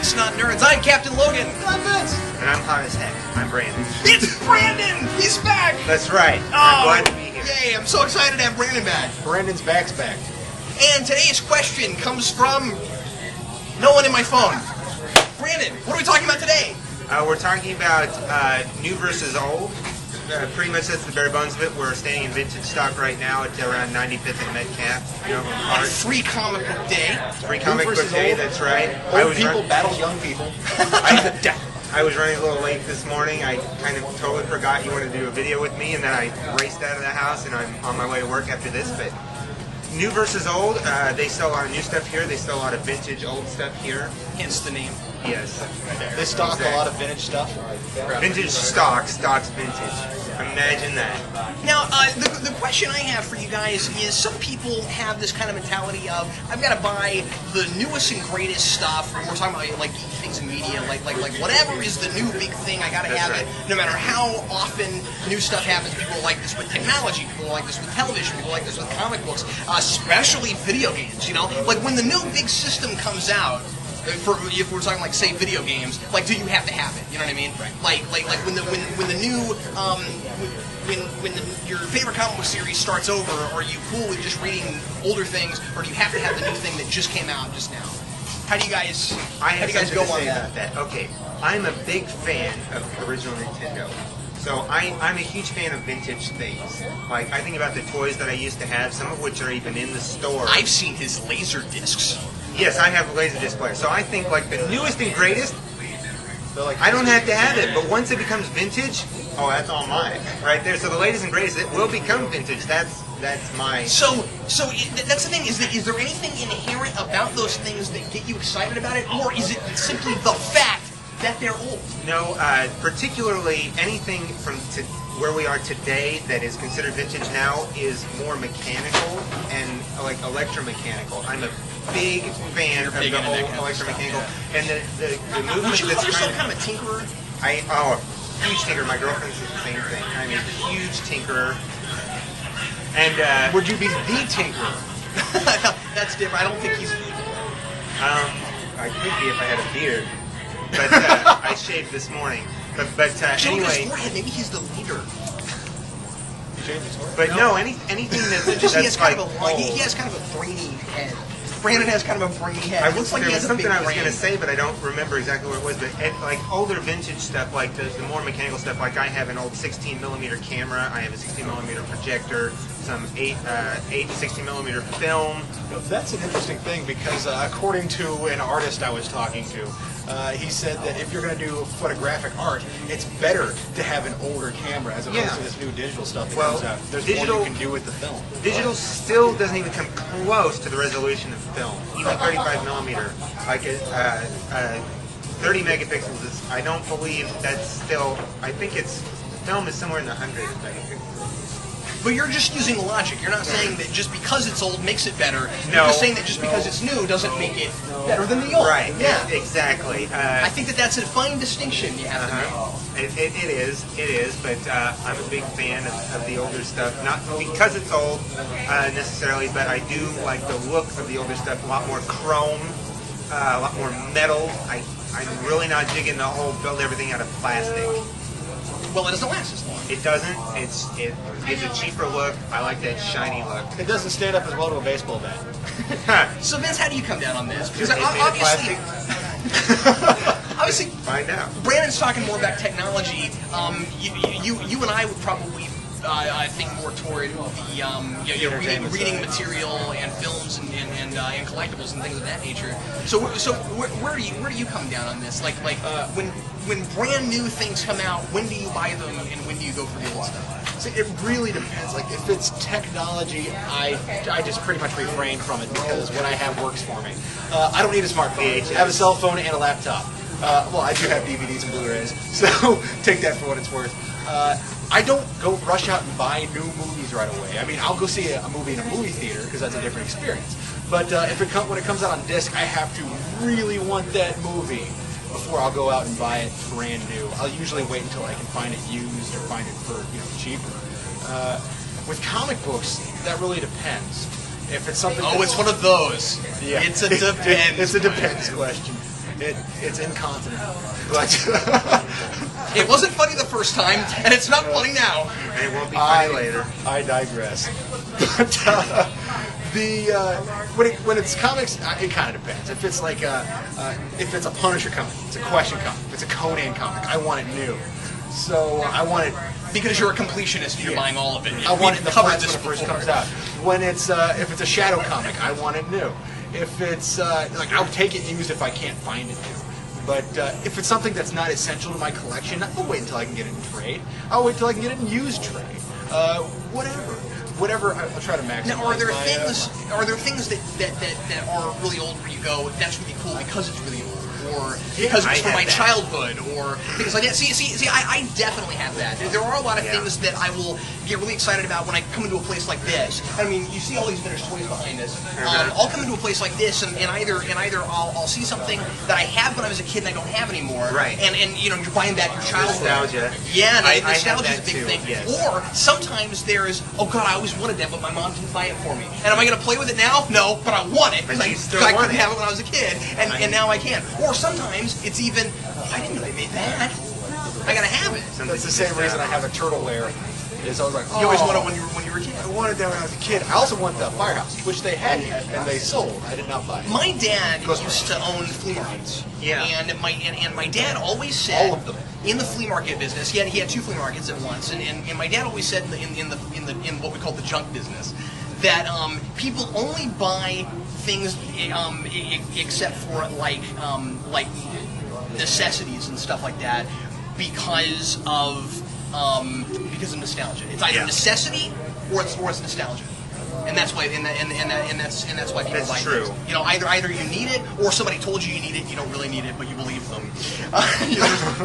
Geeks Not Nerds. I'm Captain Logan. I'm Vince. And I'm hot as heck. I'm Brandon. It's Brandon! He's back! That's right. I'm glad to be here. Yay, I'm so excited to have Brandon back. Brandon's back. And today's question comes from no one in my phone. Brandon, what are we talking about today? We're talking about new versus old. Pretty much that's the bare bones of it. We're staying in vintage stock right now at around 95th and Metcalf. Free comic book day. Free comic book day, that's right. Old people battle young people. I was running a little late this morning. I kind of totally forgot you wanted to do a video with me, and then I raced out of the house, and I'm on my way to work after this. But new versus old, they sell a lot of new stuff here. They sell a lot of vintage old stuff here. Hence the name. Yes. They stock a lot of vintage stuff. Vintage stocks vintage. Imagine that. Now, the question I have for you guys is, some people have this kind of mentality of, I've got to buy the newest and greatest stuff. We're talking about like geeky things in media, like whatever is the new big thing, I got to have it. No matter how often new stuff happens, people like this with technology, people like this with television, people like this with comic books, especially video games. You know, like when the new big system comes out. If we're talking like, say, video games, like, do you have to have it? You know what I mean? Right. Like when the new when your favorite comic book series starts over, are you cool with just reading older things, or do you have to have the new thing that just came out just now? How do you guys go on that? Okay, I'm a big fan of original Nintendo. So I'm a huge fan of vintage things. Like, I think about the toys that I used to have, some of which are even in the store. I've seen his laser discs. Yes, I have a Laserdisc player. So I think, like, the newest and greatest, I don't have to have it. But once it becomes vintage, oh, that's all mine, right there. So the latest and greatest, it will become vintage. That's my... So that's the thing. Is there anything inherent about those things that get you excited about it, or is it simply the fact that they're old? No, particularly anything from where we are today that is considered vintage now is more mechanical and like electromechanical. I'm a big fan of the whole electromechanical, and the movement. Would you that's call yourself kind of a tinkerer? A huge tinkerer. My girlfriend says the same thing. I'm a huge tinkerer. And would you be the tinkerer? That's different. I don't think he's. I could be if I had a beard. But I shaved this morning. But anyway, maybe he's the leader. But no, anything that's he has kind of he has kind of a brainy head. Brandon has kind of a brainy head. There was something I was going to say, but I don't remember exactly what it was. But like older vintage stuff, like the more mechanical stuff, like I have an old 16mm camera. I have a 16mm projector, some 8 16mm film. That's an interesting thing because according to an artist I was talking to, he said that if you're going to do photographic art, it's better to have an older camera as opposed to this new digital stuff that comes out. There's more you can do with the film. Digital still doesn't even come close to the resolution of film. Even 35mm, like 30 megapixels is. I don't believe that's still. I think film is somewhere in the 100 megapixels. But you're just using logic. You're not saying that just because it's old makes it better. No. You're just saying that just because it's new doesn't make it better than the old. Right. Yeah. Exactly. I think that's a fine distinction you have to make. It is. But I'm a big fan of the older stuff. Not because it's old necessarily, but I do like the look of the older stuff. A lot more chrome, a lot more metal. I'm really not digging the whole build everything out of plastic. Well, it doesn't last as long. It doesn't. It gives a cheaper look. I like that shiny look. It doesn't stand up as well to a baseball bat. So Vince, how do you come down on this? Because obviously, find out. Brandon's talking more about technology. You and I would probably. I think more toward the reading material and films and collectibles and things of that nature. So where do you come down on this? Like when brand new things come out, when do you buy them and when do you go for the old stuff? So it really depends. Like if it's technology, I just pretty much refrain from it because what I have works for me. I don't need a smartphone. I have a cell phone and a laptop. Well, I do have DVDs and Blu-rays, so take that for what it's worth. I don't go rush out and buy new movies right away. I mean, I'll go see a movie in a movie theater because that's a different experience. But when it comes out on disc, I have to really want that movie before I'll go out and buy it brand new. I'll usually wait until I can find it used or find it for cheaper. With comic books, that really depends. If it's something, it's one of those. Yeah, it's a depends. It's a depends question. It's incontinent. But It wasn't funny the first time, and it's not funny now. And it won't be funny later. I digress. But when it's comics, it kind of depends. If it's like if it's a Punisher comic, it's a Question comic, if it's a Conan comic, I want it new. So I want it. Because you're a completionist and you're buying all of it. I want it in the covered flats when it first comes out. When it's if it's a Shadow comic, I want it new. If it's like I'll take it used if I can't find it new. But if it's something that's not essential to my collection, I'll wait until I can get it in trade. I'll wait until I can get it in used trade. Whatever. I'll try to maximize. Now, are there things that are really old where you go, that's really cool because it's really old? Or because it's from my childhood, or because like that. See, I definitely have that. There are a lot of things that I will get really excited about when I come into a place like this. I mean, you see all these vintage toys behind us. I'll come into a place like this, and either I'll see something that I had when I was a kid and I don't have anymore. Right. And you're buying back your childhood. Nostalgia. Yeah, I nostalgia is have a big that thing. too, yes. Or sometimes there's, oh God, I always wanted that, but my mom didn't buy it for me. And am I going to play with it now? No, but I want it because I couldn't have it when I was a kid, and now I can. Or sometimes it's even, I didn't know they made that. I gotta have it. That's the same reason I have a turtle lair. Is I was like, You always wanted it when you were a kid. I wanted that when I was a kid. I also want the firehouse, which they had here, and they sold. I did not buy it. My dad used to own flea markets. Yeah. And my dad always said, all of them, in the flea market business, he had two flea markets at once, and my dad always said in what we call the junk business that people only buy things except for like necessities and stuff like that because of nostalgia. It's either necessity or it's nostalgia, and that's why and that's why people buy true. things. You know, either you need it or somebody told you need it. You don't really need it, but you believe them.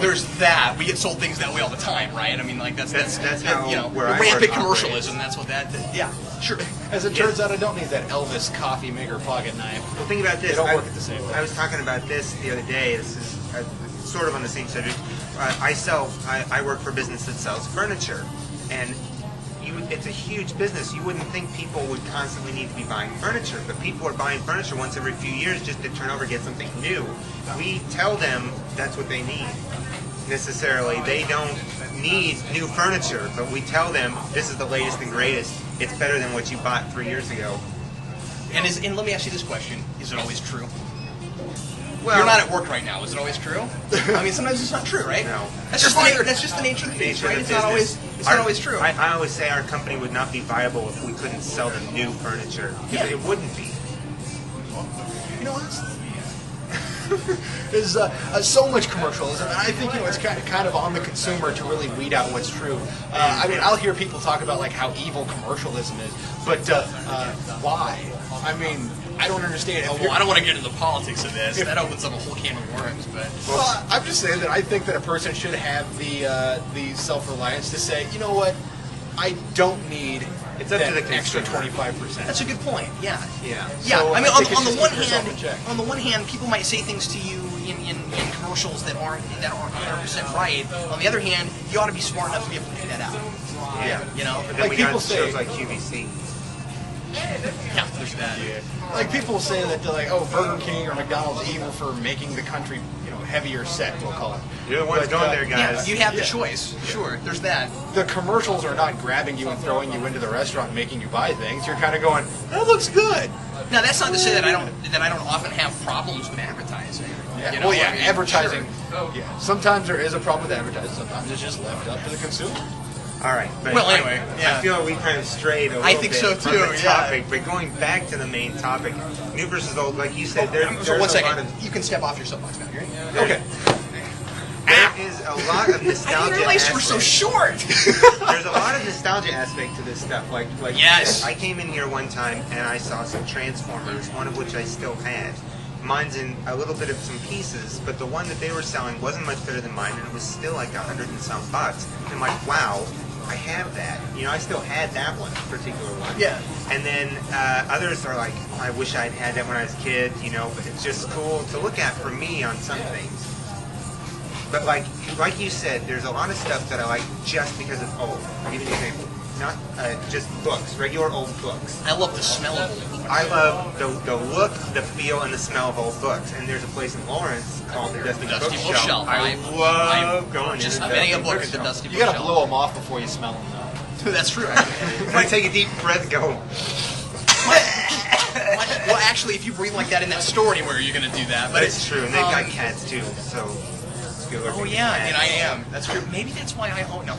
There's that. We get sold things that way all the time, right? I mean, like that's how you know, where I rampant work commercialism. That's what that. Yeah, sure. As it turns out, I don't need that Elvis coffee maker pocket knife. Well, think about this. They don't work at the same way. I was talking about this the other day. This is sort of on the same subject. I work for a business that sells furniture, and it's a huge business. You wouldn't think people would constantly need to be buying furniture, but people are buying furniture once every few years just to turn over, get something new. We tell them that's what they need. Necessarily, they don't need new furniture, but we tell them this is the latest and greatest. It's better than what you bought 3 years ago. And let me ask you this question: is it always true? Well, you're not at work right now. Is it always true? I mean, sometimes it's not true, right? No. That's just the nature of the beast, right? It's not always true. I always say our company would not be viable if we couldn't sell them new furniture. Yeah. It wouldn't be. You know what? There's so much commercialism, and I think it's kind of on the consumer to really weed out what's true. I mean, I'll hear people talk about like how evil commercialism is, but why? I mean, I don't understand. Well, I don't want to get into the politics of this. That opens up a whole can of worms. But well, I'm just saying that I think that a person should have the self-reliance to say, you know what, I don't need. It's up to the extra consumer. 25%. that's a good point. Yeah. Yeah. Yeah. So I mean, think on it's the just one hand, people might say things to you in commercials that aren't 100% right. On the other hand, you ought to be smart enough to be able to pick that out. Yeah. You know. But then Like we people got say- shows like QVC. Yeah. There's that. Like people say that they're like, oh, Burger King or McDonald's evil for making the country, heavier set, we'll call it. You're the ones But, going there, Yeah. guys. You have the choice. Sure. There's that. The commercials are not grabbing you and throwing you into the restaurant and making you buy things. You're kind of going, that looks good. Now that's not to say that I don't often have problems with advertising. Yeah. You know, Well, yeah, I mean, advertising. sure. Yeah. Sometimes there is a problem with advertising. Sometimes it's just left up to the consumer. All right. But Well, anyway, yeah. I feel we kind of strayed a little I think bit so, from too, the yeah. topic. But going back to the main topic, new versus old, like you said, there's So a 1 lot second. of You can step off your soapbox now. Right? Okay. there is a lot of I nostalgia. didn't realize you were so short. There's a lot of nostalgia aspect to this stuff. Like Yes. I came in here one time and I saw some Transformers, one of which I still had. Mine's in a little bit of some pieces, but the one that they were selling wasn't much better than mine, and it was still like $100 and some bucks. And I'm like, wow, I have that. I still had that one, particular one. Yeah. And then others are like, I wish I'd had that when I was a kid, but it's just cool to look at for me on some things. But like you said, there's a lot of stuff that I like just because it's old. I'll give you an example. not just books, regular old books. I love the smell of old books. I love the look, the feel, and the smell of old books. And there's a place in Lawrence called the Dusty Bookshelf. I love going to just the many a Dusty book at the Bookshelf. Dusty You Bookshelf. gotta blow them off before you smell them, though. That's true, actually. When I take a deep breath, go. Well, actually, if you breathe like that in that store anywhere, you're going to do that. But it's true, and they've got cats too, so. Oh yeah, and I am. That's true. Maybe that's why I own no.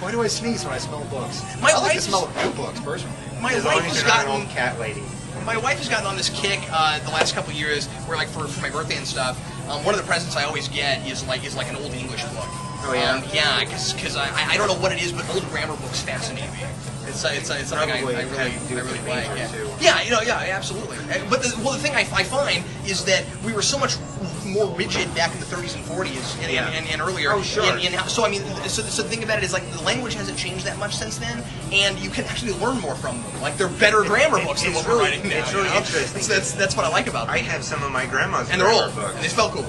Why do I sneeze when I smell books? My I like the wife- smell of new books, personally. My As wife long as has you're not an gotten old cat lady. my wife has gotten on this kick the last couple of years, where like for my birthday and stuff, one of the presents I always get is like an old English book. Oh yeah. Yeah, because I don't know what it is, but old grammar books fascinate me. It's something I Probably really have to do with really the like. nature, Yeah. too. Yeah, yeah, absolutely. But the thing I find is that we were so much more rigid back in the 30s and 40s and earlier. Oh, sure. So I mean, so the thing about it is like the language hasn't changed that much since then, and you can actually learn more from them. Like they're better grammar books than it's what we're really- writing now. it's really you know? interesting. That's what I like about them. I have some of my grandma's And they're grammar old, books. and they spell cool.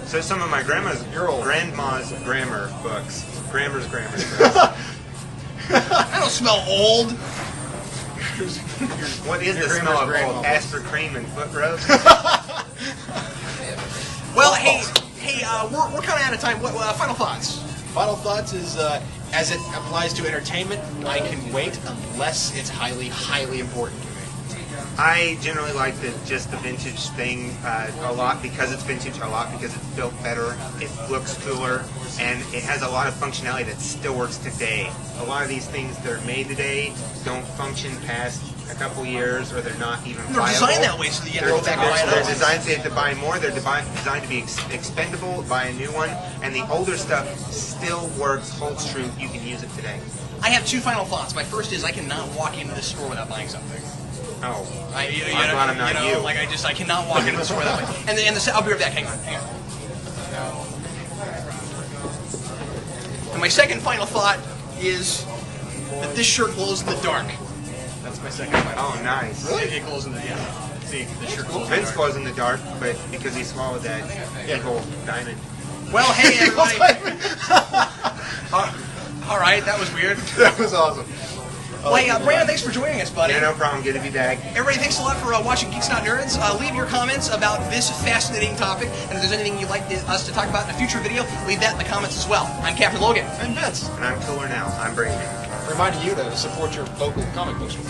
So some of my grandma's grammar books. Grandma's grammar books. I don't smell old. What is the Your smell of grandma's old? grandma. Aster cream and foot rub? Well, hey, we're kind of out of time. What final thoughts? Final thoughts is, as it applies to entertainment, I can wait unless it's highly, highly important to me. I generally like just the vintage thing a lot because it's vintage, a lot because it's built better, it looks cooler, and it has a lot of functionality that still works today. A lot of these things that are made today don't function past a couple years, or they're not even They're viable. designed that way so that you have to They're, go back and buy they're another one. designed so you have to buy more. They're designed to be expendable. Buy a new one, and the older stuff still works, holds true. You can use it today. I have two final thoughts. My first is I cannot walk into this store without buying something. Oh, I'm glad I'm not you. Like I cannot walk into the store without buying. And I'll be right back. Hang on. And my second final thought is that this shirt glows in the dark. That's my second final. Oh, nice. It glows in the See, the shirt glows in the Vince dark. glows in the dark, but because he swallowed that evil diamond. Well, hey everybody. All right, that was weird. That was awesome. Well, hey, Brandon, thanks for joining us, buddy. Yeah, no problem. Good to be back. Everybody, thanks a lot for watching Geeks Not Nerds. Leave your comments about this fascinating topic, and if there's anything you'd like us to talk about in a future video, leave that in the comments as well. I'm Captain Logan. And Vince, And I'm cooler now. I'm Brady. reminding you to support your local comic book store.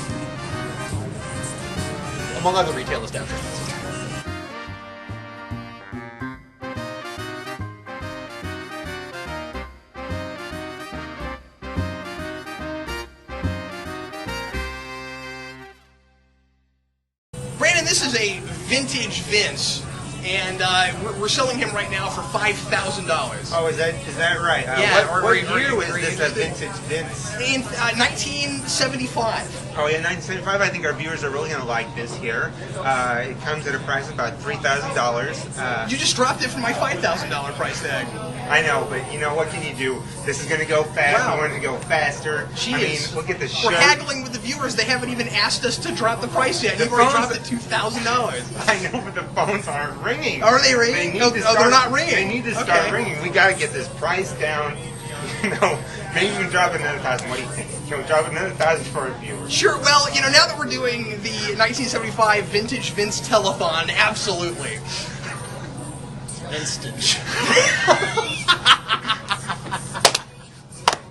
Among other retail establishments. Brandon, this is a vintage Vince, and we're selling him right now for $5,000. Oh, is that right? Yeah, What are year you was this a interested? vintage Vince? In 1975. Oh, yeah, 1975. I think our viewers are really going to like this here. It comes at a price of about $3,000. You just dropped it from my $5,000 price tag. I know, but you know, what can you do? This is going to go fast. Wow. We want it to go faster. Jeez. I mean, look at the We're shirt. haggling with the viewers. They haven't even asked us to drop the price yet. The You've already phones- dropped it $2,000. I know, but the phones aren't ringing. Are they ringing? They need Oh, to they're start- not ringing. They need to start Okay. ringing. We got to get this price down. No, maybe we can drop it another $1,000. What do you think? Can we drop it another $1,000 for our viewers? Sure, well, now that we're doing the 1975 Vintage Vince Telethon, absolutely. Vintage.